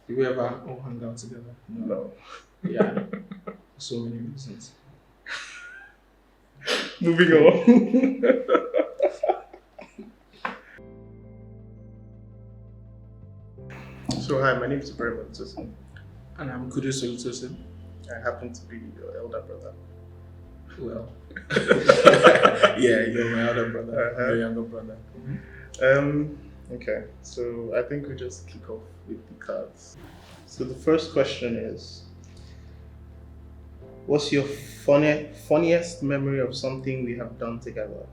Did we ever all hang out together? No. Yeah. For so many reasons. Moving on. So hi, my name is Ibrahim. And I'm Qudus and Ibrahim. I happen to be your elder brother. Well, yeah, you're my elder brother, your younger brother. Okay, so I think we just kick off with the cards. So the first question is, what's your funniest memory of something we have done together?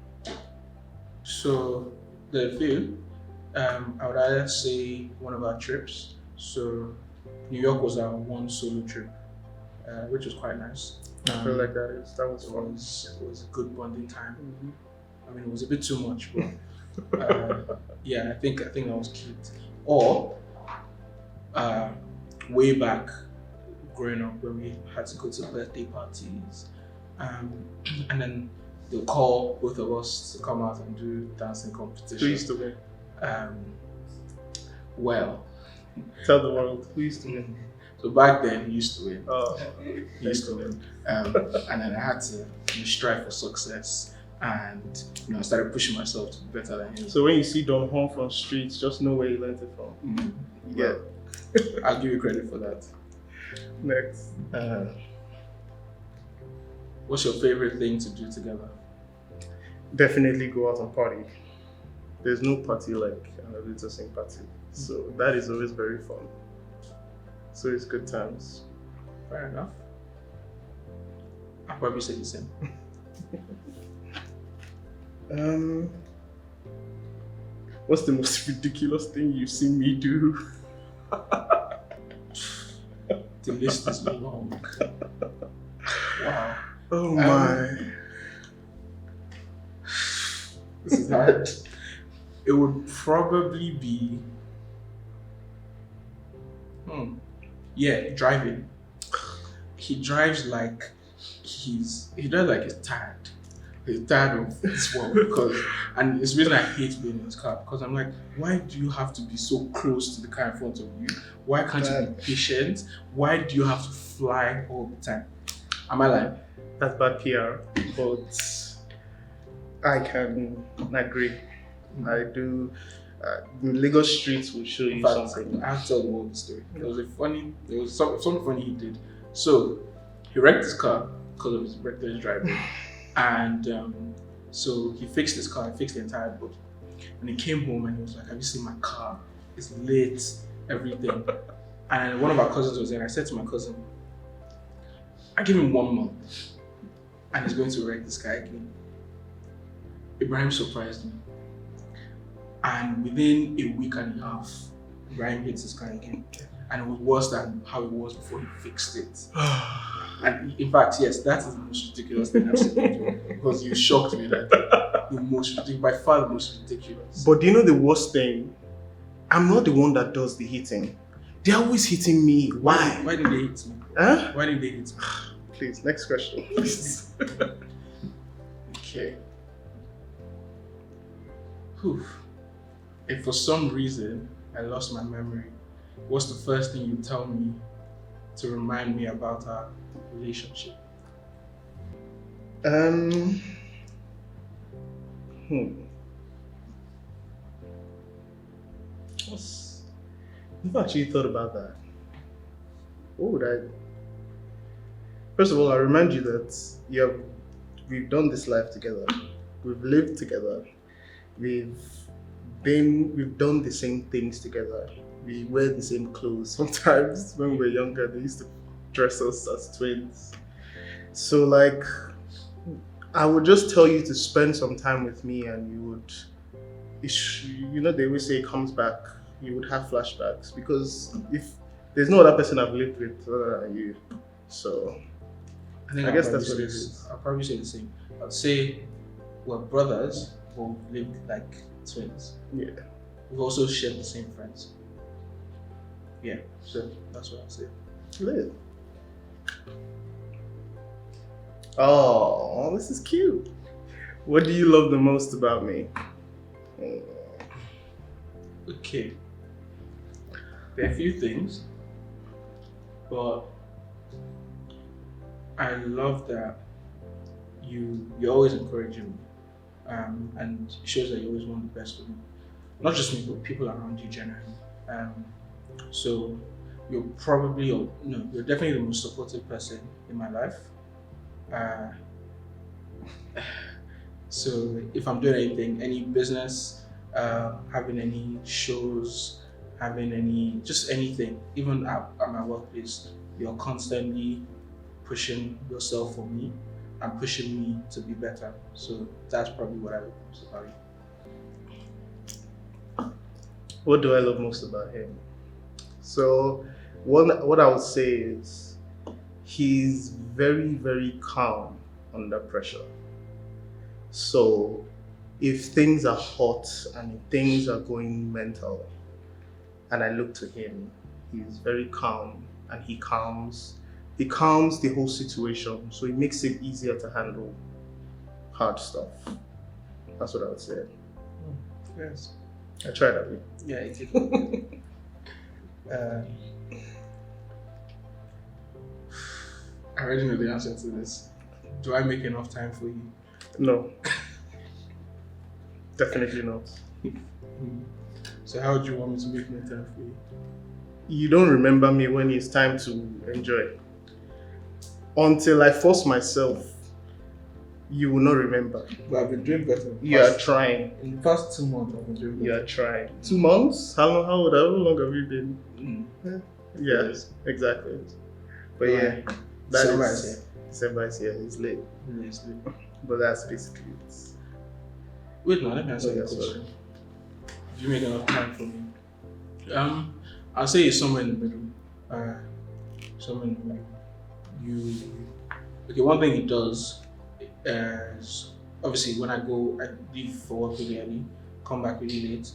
So the few, I would either say one of our trips. So New York was our one solo trip, which was quite nice. I feel like that was fun. It was a good bonding time. I mean, it was a bit too much, but yeah, I think that was cute. Or way back growing up, when we had to go to birthday parties, and then they'll call both of us to come out and do dancing competition. Who used to win? Well, Tell the world, who used to win? so back then he used to win. Oh, He used to win. And then I had to strive for success, and I started pushing myself to be better than him. so when you see Don Juan from streets, just know where you learned it from. Yeah, I'll give you credit for that. Next. What's your favorite thing to do together? Definitely go out and party. There's no party like an Oluseye party. So that is always very fun. So it's good times. Fair enough. I'll probably say the same. What's the most ridiculous thing you've seen me do? The list is long. Wow. Oh my. This is hard. It would probably be driving. He drives like he's tired. He's tired of this world and it's the reason I hate being in his car, because I'm like, why do you have to be so close to the car in front of you? Why can't you be patient? Why do you have to fly all the time? Am I lying? That's bad PR, but I can agree. I do. The Lagos streets will show you something. I have to tell the whole story. There was something funny he did. So he wrecked his car because of his reckless driving, and so he fixed his car. He fixed the entire boat, and he came home and he was like, "Have you seen my car? It's lit, everything." And one of our cousins was there. And I said to my cousin, "I give him 1 month, and he's going to wreck this car again." Ibrahim surprised me. And within a week and a half, Ibrahim hits his car again. And it was worse than how it was before he fixed it. And in fact, yes, that is the most ridiculous thing I've seen, because you shocked me that by far the most ridiculous. But do you know the worst thing? I'm not the one that does the hitting. They're always hitting me. Why? Why did they hit me? Huh? Why did they hit me? Please, next question. Please. Okay. Whew. If for some reason I lost my memory, what's the first thing you tell me to remind me about our relationship? I've actually thought about that. What would I? First of all, I remind you that we've done this life together. We've lived together. We've done the same things together. We wear the same clothes. Sometimes when we were younger, they used to dress us as twins. So like, I would just tell you to spend some time with me, and you would, they always say it comes back. You would have flashbacks, because if there's no other person I've lived with other than you, so I guess that's what it is. I'll probably say the same. I'd say we're brothers, but we've lived like twins. Yeah. We've also shared the same friends. Yeah, so that's what I'll say. Lit. Oh, this is cute. What do you love the most about me? Okay. There are a few things. But I love that you're always encouraging me, and it shows that you always want the best for me. Not just me, but people around you generally. So you're probably, or no, you're definitely the most supportive person in my life. Uh, so if I'm doing anything, any business, having any shows, having just anything, even at my workplace, you're constantly pushing yourself for me and pushing me to be better. So that's probably what I love most about you. What do I love most about him? So, what I would say is he's very, very calm under pressure. So, if things are hot and if things are going mental, and I look to him, he's very calm and he calms the whole situation. So it makes it easier to handle hard stuff. That's what I would say. Yes. I tried that. Yeah, it did. I already know the answer to this. Do I make enough time for you? No. Definitely not. So how do you want me to make more time for you? You don't remember me when it's time to enjoy. Until I force myself, you will not remember. But I've been doing better. You are trying. In the past 2 months, I've been doing better. You are trying. 2 months? How long have you been? Yeah, exactly. But yeah, December is here. It's late. Yeah, it's late. But that's basically it. Wait, no, let me answer the question. Do you make enough time for me? I'll say it's somewhere in the middle. Somewhere in the middle. Okay, one thing he does is obviously when I leave for work really early, come back really late.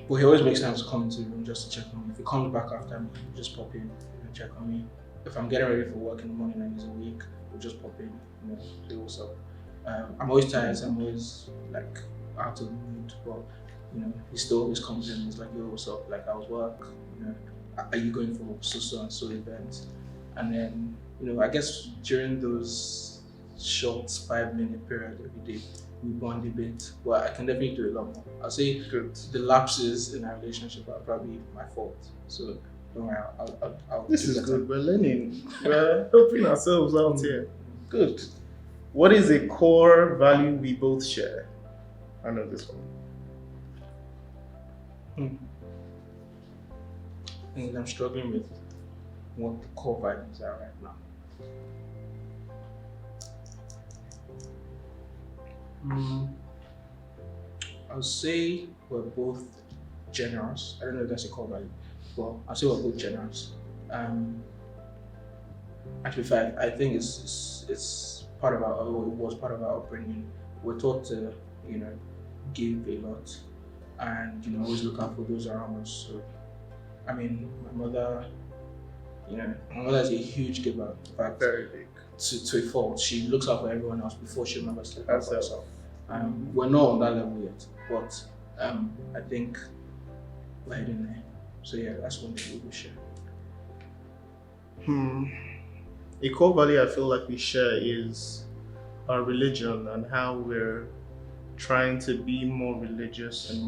But he always makes time to come into the room just to check on me. If he comes back after me, he'll just pop in and check on me. If I'm getting ready for work in the morning and he's awake, he'll just pop in, say what's up. I'm always tired, so I'm always like out of the mood, but he still always comes in and he's like, yo, what's up? Like, how's work? Are you going for so and so events? And then, I guess during those short 5-minute period every day, we bond a bit. Well, I can definitely do a lot more. I'll say the lapses in our relationship are probably my fault. So don't worry, I'll This is good. We're learning. We're helping ourselves out here. Good. What is a core value we both share? I know this one. I think I'm struggling with what the core values are right now. I'll say we're both generous. I don't know if that's a core value, but I'll say we're both generous. Actually, I think it's part of it was part of our upbringing. We're taught to, give a lot, and always look out for those around us. So, I mean, my mother is a huge giver. In fact, very big. To a fault. She looks out for everyone else before she remembers to look out for herself. We're not on that level yet, but I think we're heading there. So yeah, that's one thing we share. A core value I feel like we share is our religion and how we're trying to be more religious and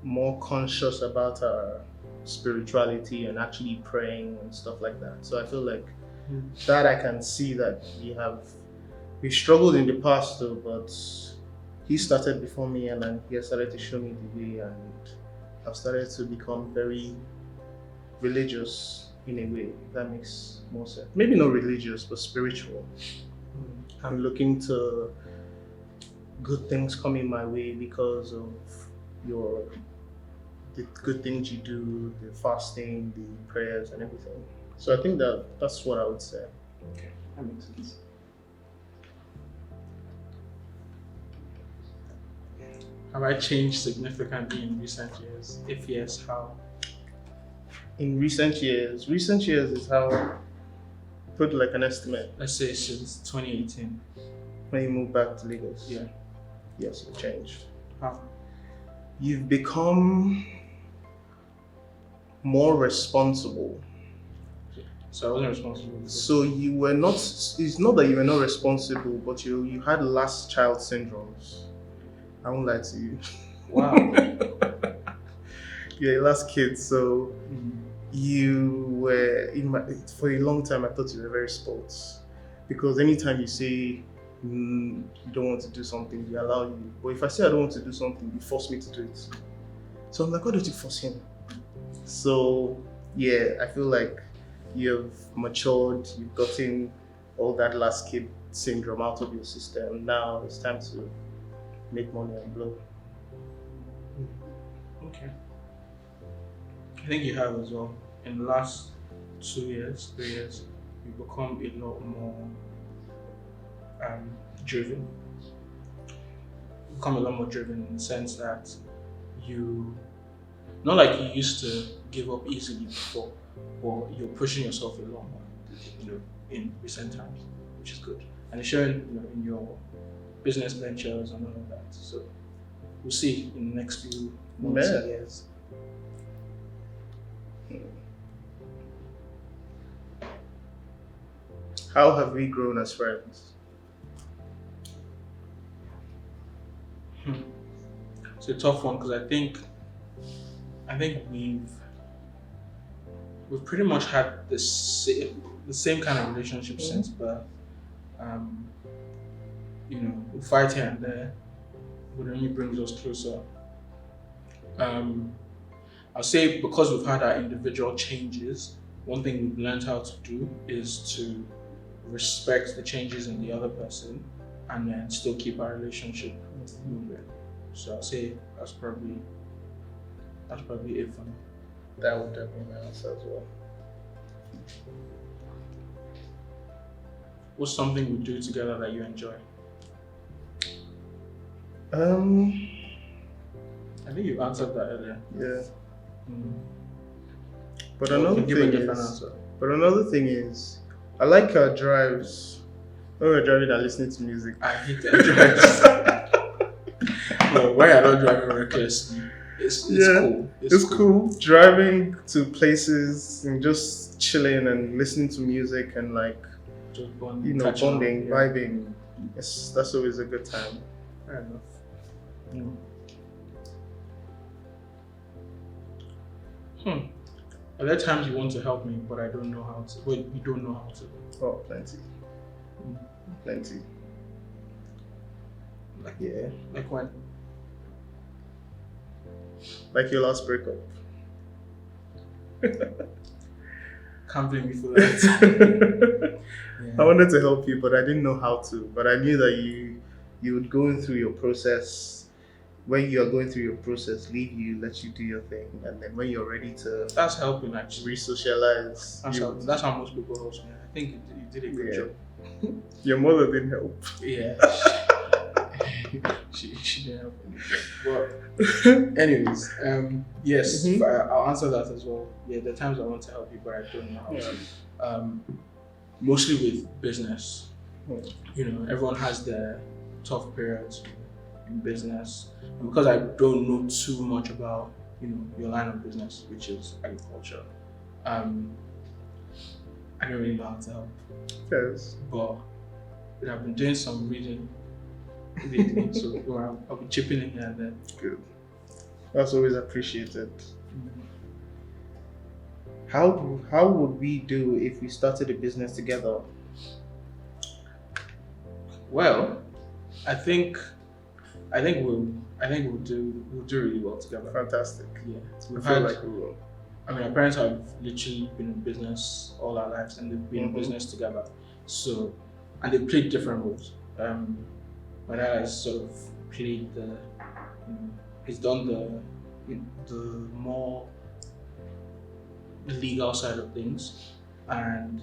more conscious about our spirituality and actually praying and stuff like that. So I feel like that I can see that we struggled in the past though, but he started before me and then he has started to show me the way, and I've started to become very religious in a way, if that makes more sense. Maybe not religious, but spiritual. I'm looking to good things coming my way because of the good things you do, the fasting, the prayers and everything. So I think that's what I would say. Okay, that makes sense. Have I changed significantly in recent years? If yes, how? In recent years is how, put like an estimate. Let's say since 2018. When you moved back to Lagos? Yeah. Yes, it changed. How? You've become more responsible. So I wasn't responsible. So you were not. It's not that you were not responsible, but you had last child syndromes. I won't lie to you. Wow. You're a last kid, so you were for a long time. I thought you were very sports, because anytime you say you don't want to do something, you allow you. But if I say I don't want to do something, you force me to do it. So I'm like, why don't you force him? So yeah, I feel like you've matured. You've gotten all that last kid syndrome out of your system. Now it's time to make money and blow. Okay. I think you have as well. In the last 2 years, 3 years, you've become a lot more driven. You've become a lot more driven in the sense that you, not like you used to give up easily before, but you're pushing yourself a lot more, in recent times, which is good. And it's showing, in your business ventures and all of that. So we'll see in the next few months and years. How have we grown as friends? It's a tough one because I think we've pretty much had the same kind of relationship since birth. We fight here and there, but it only brings us closer. I'll say because we've had our individual changes, one thing we've learned how to do is to respect the changes in the other person and then still keep our relationship moving. So I'll say that's probably it for me. That would definitely be my answer as well. What's something we do together that you enjoy? I think you answered that earlier. Yeah. But Well, another give a thing different is, answer. I like our drives when we're driving and listening to music. I hate that drives. Well, why are not driving recklessly? It's cool. It's cool driving to places and just chilling and listening to music and Just bonding, catching up, vibing. That's always a good time. Fair enough. Are there times you want to help me, but I don't know how to? Well, you don't know how to. Oh, plenty. Plenty. Like when? Like your last breakup. Can't blame me for that. I wanted to help you, but I didn't know how to. But I knew that you would go through your process. When you are going through your process, leave you, let you do your thing, and then when you're ready to That's helping actually. re-socialize, That's how most people help me. I think you did a good job. Your mother didn't help. Yeah. she didn't help me. But anyways, yes, I'll answer that as well. Yeah, there are times I want to help you, but I don't know how to. Mostly with business. Everyone has their tough periods in business, and because I don't know too much about your line of business, which is agriculture, I don't really know how to help. Yes. But I've been doing some reading lately, so I'll be chipping in here and there. Good. That's always appreciated. How would we do if we started a business together? Well, I think we'll do really well together. Fantastic. Yeah, I feel like we will. our parents have literally been in business all our lives, and they've been in business together. So, and they played different roles. My dad has sort of played he's done the more legal side of things, and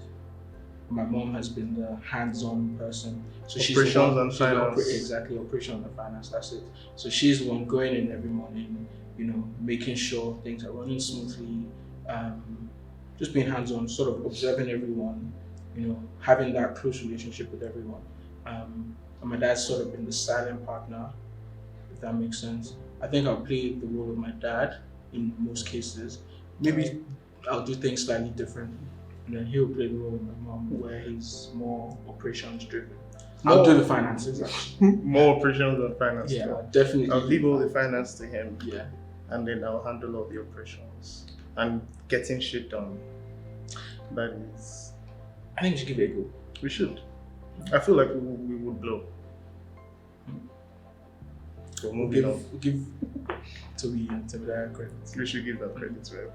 my mom has been the hands-on person. So Operations and finance. Exactly, operations and finance, that's it. So she's the one going in every morning, making sure things are running smoothly, just being hands-on, sort of observing everyone, having that close relationship with everyone. And my dad's sort of been the silent partner, if that makes sense. I think I'll play the role of my dad in most cases, Maybe I'll do things slightly differently. And then he'll play the role of my mom where he's more operations driven. I'll do the finances actually. More operations than finance. Yeah, I'll definitely. I'll leave all the finance to him. Yeah. And then I'll handle all the operations and getting shit done. That is. I think we should give it a go. We should. I feel like we would blow. So We'll give Tobi and Tobi credit. We should give that credit to it.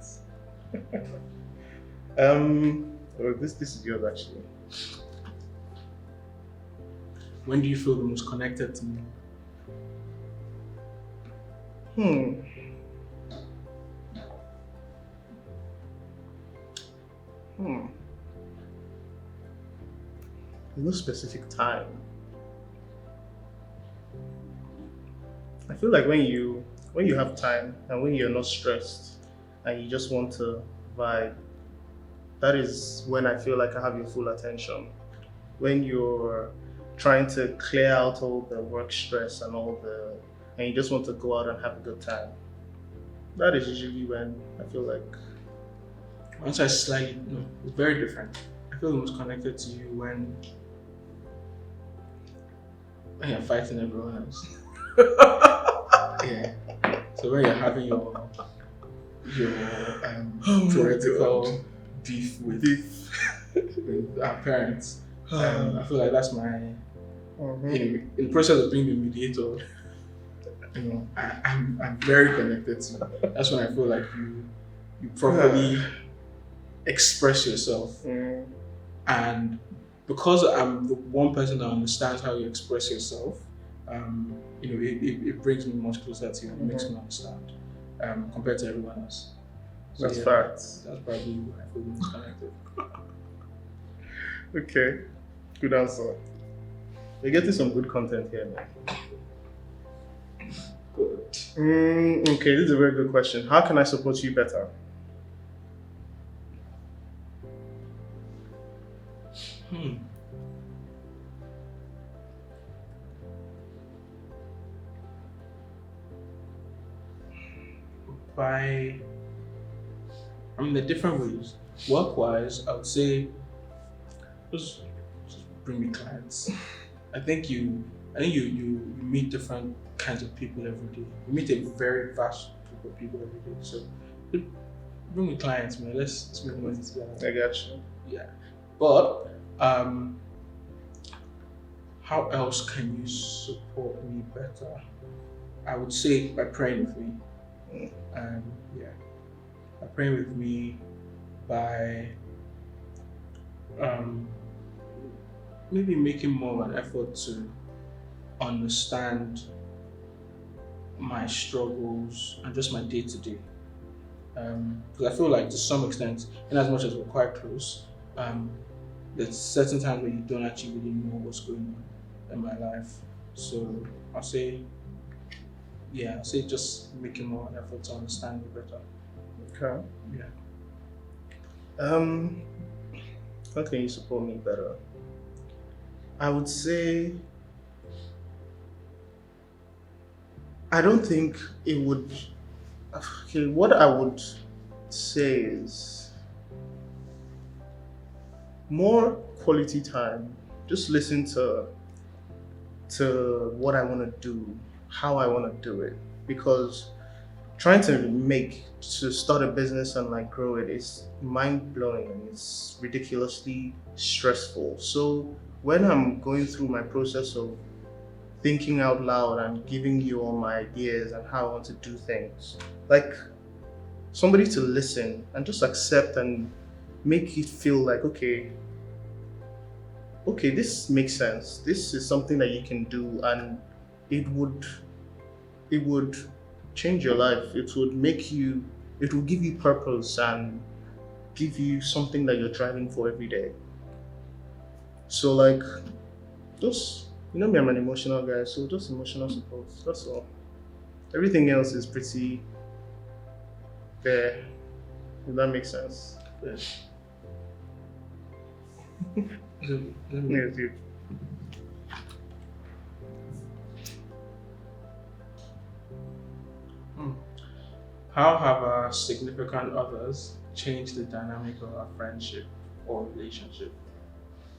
This is yours actually. When do you feel the most connected to me? There's no specific time. I feel like when you have time and when you're not stressed and you just want to vibe, that is when I feel like I have your full attention. When you're trying to clear out all the work stress and and you just want to go out and have a good time, that is usually when I feel like. Once I slightly, no, it's very different. I feel the most connected to you when you're fighting everyone else. Yeah. So when you're having your theoretical beef with our parents, I feel like that's my in the process of being the mediator. I'm very connected to you. That's when I feel like you properly express yourself, and because I'm the one person that understands how you express yourself, it brings me much closer to you and makes me understand compared to everyone else. So, that's facts. That's probably why I feel most connected. Okay, good answer. We're getting some good content here, man. Good. Okay, this is a very good question. How can I support you better? The different ways. Work-wise, I would say just bring me clients. I think you meet different kinds of people every day. You meet a very vast group of people every day. So bring me clients, man. Let's make money together. I got you. Yeah. But how else can you support me better? I would say by praying with me. By praying with me, by maybe making more of an effort to understand my struggles and just my day-to-day. Because I feel like to some extent, in as much as we're quite close, there's certain times where you don't actually really know what's going on in my life. So I'll say just making more an effort to understand me better. Okay. Yeah. How can you support me better? I would say I don't think it would. Okay, what I would say is more quality time. Just listen to what I want to do, how I want to do it, because trying to start a business and like grow it is mind blowing and it's ridiculously stressful. So when I'm going through my process of thinking out loud and giving you all my ideas and how I want to do things, like somebody to listen and just accept and make it feel like okay, this makes sense. This is something that you can do, and it would change your life. It will give you purpose and give you something that you're driving for every day. So like, just, me, I'm an emotional guy, so just emotional support, that's all. Everything else is pretty there, if that makes sense. Yes. Yes, dude. How have our significant others changed the dynamic of our friendship or relationship?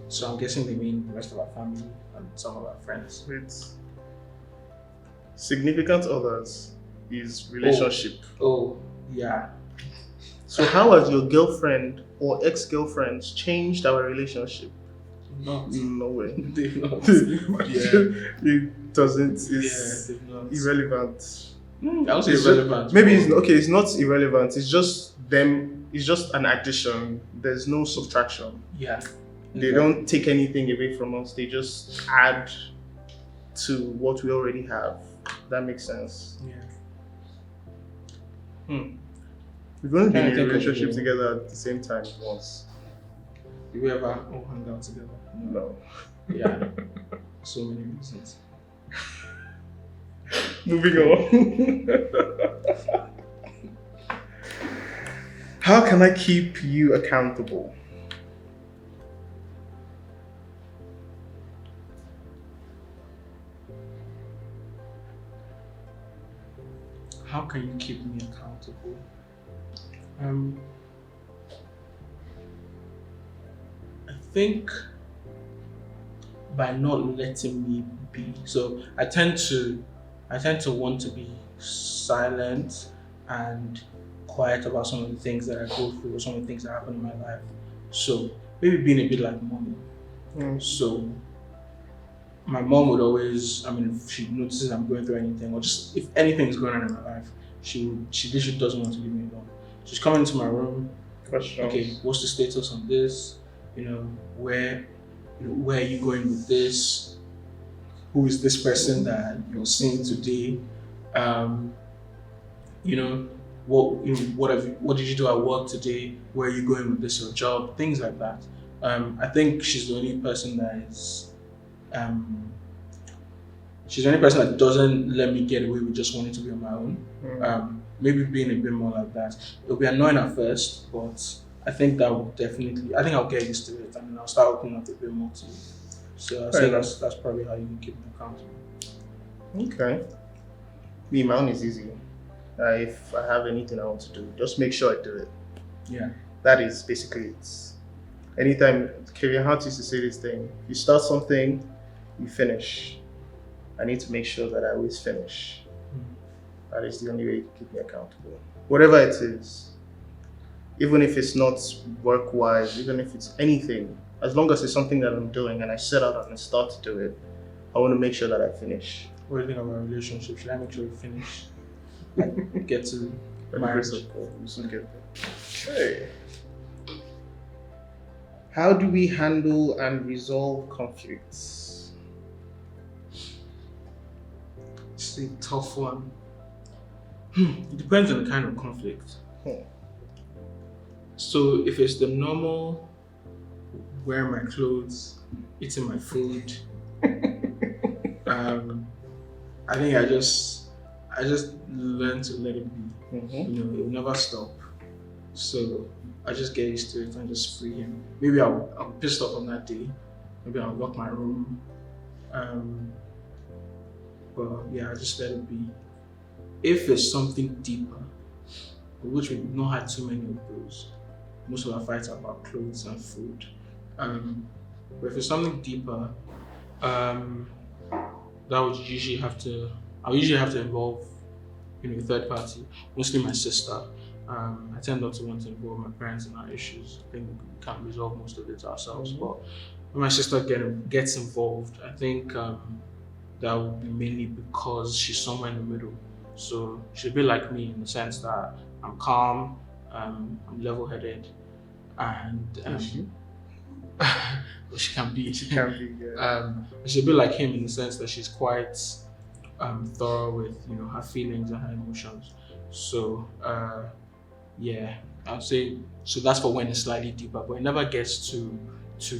So I'm guessing they mean the rest of our family and some of our friends. With significant others is relationship. Oh, yeah. So how has your girlfriend or ex-girlfriends changed our relationship? Not. No way. They've not. It doesn't. It's they've not. irrelevant. I would say It's irrelevant. Maybe it's okay. It's not irrelevant. It's just them. It's just an addition. There's no subtraction. Yeah. They don't take anything away from us. They just add to what we already have. That makes sense. Yeah. We've only been Can't in a think of relationship it. together at the same time once. Did we ever all hang out together? No. Yeah. So many reasons. Moving on. How can I keep you accountable? How can you keep me accountable? I think by not letting me be. So I tend to want to be silent and quiet about some of the things that I go through or some of the things that happen in my life. So maybe being a bit like mommy. So my mom would always, if she notices I'm going through anything or just if anything is going on in my life, she literally doesn't want to leave me alone. She's coming into my room. Questions. Okay, what's the status on this? Where are you going with this? Who is this person that you're seeing today? What did you do at work today? Where are you going with this, your job? Things like that. I think she's the only person that is she's the only person that doesn't let me get away with just wanting to be on my own. Maybe being a bit more like that. It'll be annoying at first, but I think that will I'll get used to it and I'll start opening up a bit more to you. So I'd say that's probably how you can keep me accountable. Okay. Me, my own is easy. If I have anything I want to do, just make sure I do it. Yeah. That is basically it. Anytime, Kevin Hart used to say this thing, you start something, you finish. I need to make sure that I always finish. That is the only way you can keep me accountable. Whatever it is, even if it's not work-wise, even if it's anything, as long as it's something that I'm doing and I set out and I start to do it, I want to make sure that I finish. What do you think of our relationship? Should I make sure we finish? Get to marriage? We should get there. Hey. How do we handle and resolve conflicts? It's a tough one. It depends on the kind of conflict. So if it's the normal wearing my clothes, eating my food, I think I just learn to let it be. It will never stop. So I just get used to it and just free him. Maybe I'm pissed off on that day. Maybe I'll lock my room. But yeah, I just let it be. If it's something deeper, which we've not had too many of those, most of our fights are about clothes and food. But if it's something deeper, I'll usually have to involve, a third party, mostly my sister. I tend not to want to involve my parents in our issues. I think we can resolve most of it ourselves. But when my sister gets involved, I think that would be mainly because she's somewhere in the middle. So she'll be like me in the sense that I'm calm, I'm level-headed, and she can be. She can be, yeah. She'll be like him in the sense that she's quite thorough with her feelings and her emotions. So yeah, I'd say so. That's for when it's slightly deeper, but it never gets too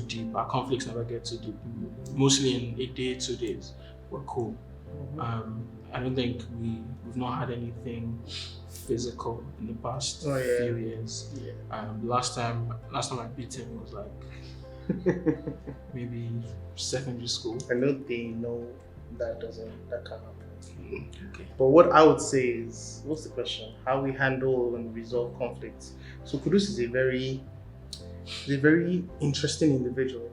deep. Our conflicts never get too deep. Mostly in a day, 2 days, we're cool. I don't think we've not had anything physical in the past few years. Yeah. Last time I beat him was like maybe secondary school. I know they know that can't happen. Okay. But what I would say is, what's the question? How we handle and resolve conflicts. So Qudus is a very interesting individual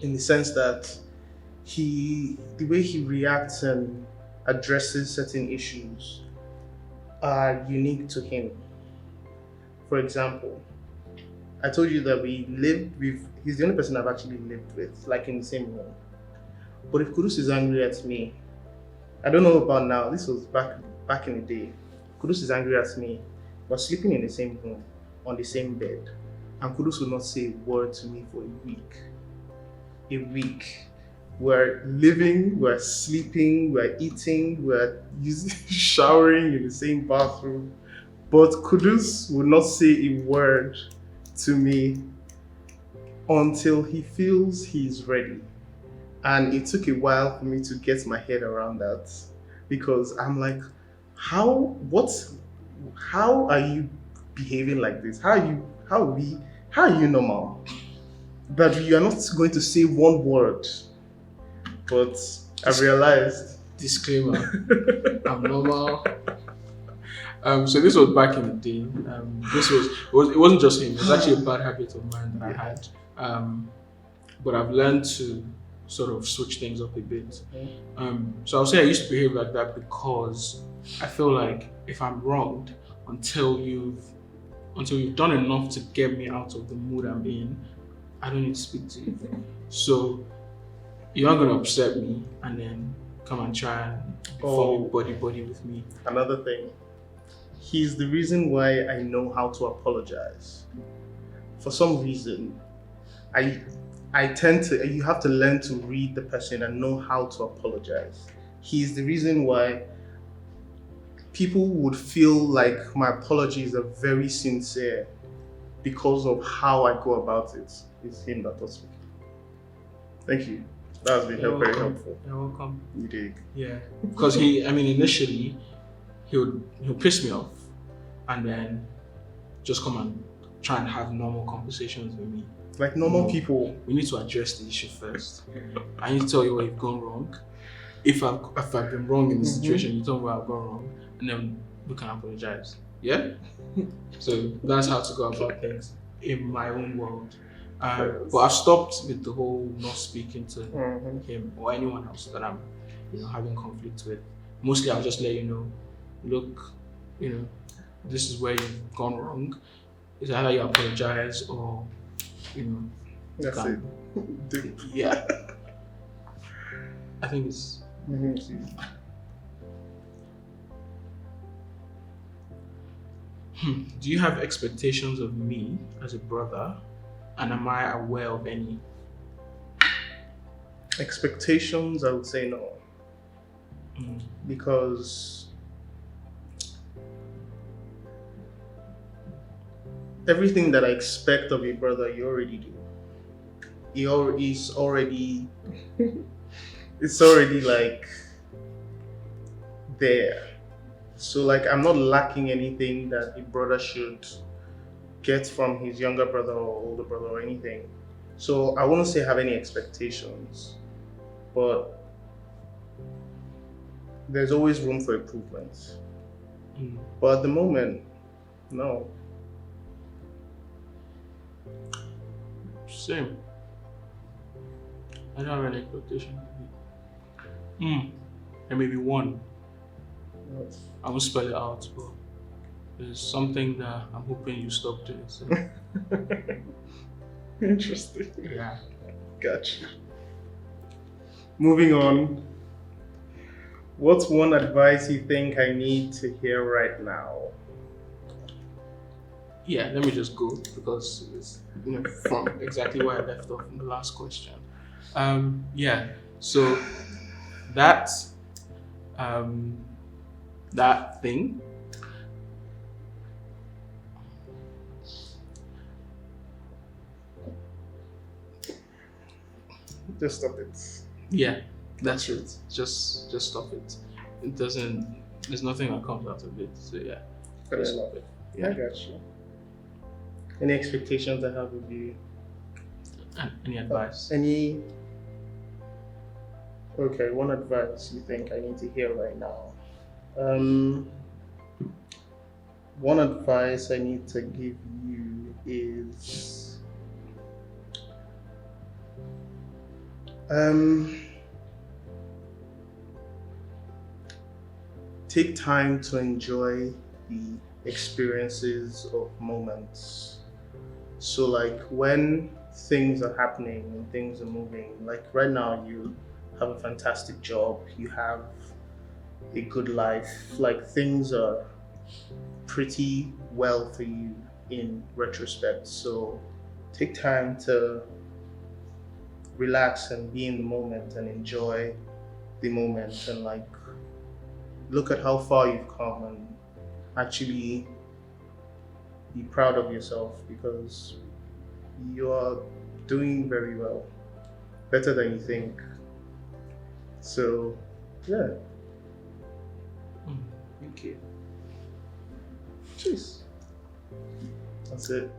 in the sense that the way he reacts and addresses certain issues are unique to him. For example, I told you that he's the only person I've actually lived with, like in the same room. But if Qudus is angry at me, I don't know about now, this was back in the day. Qudus is angry at me, we're sleeping in the same room, on the same bed, and Qudus will not say a word to me for a week. A week. We're living, we're sleeping, we're eating, we're showering in the same bathroom, but Qudus will not say a word to me until he feels he's ready. And it took a while for me to get my head around that, because I'm like, how are you behaving like this? How are you normal? That you are not going to say one word. But I realized. Disclaimer, I'm normal. So this was back in the day. It wasn't just him. It was actually a bad habit of mine that I had. But I've learned to sort of switch things up a bit. So I'll say I used to behave like that because I feel like if I'm wronged, until you've done enough to get me out of the mood I'm in, I don't need to speak to you. So you're not going to upset me and then come and try and form body with me. Another thing, he's the reason why I know how to apologize. For some reason, I tend to, you have to learn to read the person and know how to apologize. He's the reason why people would feel like my apologies are very sincere because of how I go about it. It's him that taught me. Thank you. That has been very helpful. You're welcome. You did. Yeah. Because initially, he'll piss me off and then just come and try and have normal conversations with me. Like normal people. We need to address the issue first. I need to tell you where you've gone wrong. If I've been wrong in the situation, you tell me where I've gone wrong, and then we can apologize. Yeah? So that's how to go about things in my own world. But I've stopped with the whole not speaking to him or anyone else that I'm having conflict with. Mostly I'll just let you know, look, this is where you've gone wrong. It's either you apologize or that's it. Yeah. I think it's Do you have expectations of me as a brother, and am I aware of any? Expectations, I would say no. Because everything that I expect of a brother, you already do. It's already like there. So like I'm not lacking anything that a brother should get from his younger brother or older brother or anything. So I wouldn't say I have any expectations, but there's always room for improvement. But at the moment, no. Same. I don't have any expectation. There may be one. I won't spell it out, but there's something that I'm hoping you stop doing. So. Interesting. Yeah. Gotcha. Moving on. What's one advice you think I need to hear right now? Yeah, let me just go because it's from exactly where I left off in the last question. So that thing. Just stop it. Yeah, that's it. Just stop it. It doesn't. There's nothing that comes out of it. So yeah, just stop it. Yeah. I got you. Any expectations I have of you? Any advice? Okay, one advice you think I need to hear right now. One advice I need to give you is take time to enjoy the experiences of moments. So, like when things are happening and things are moving, like right now, you have a fantastic job, you have a good life, like things are pretty well for you in retrospect. So, take time to relax and be in the moment and enjoy the moment and like look at how far you've come and actually be proud of yourself because you are doing very well, better than you think. So, yeah, Thank you. cheers. That's it.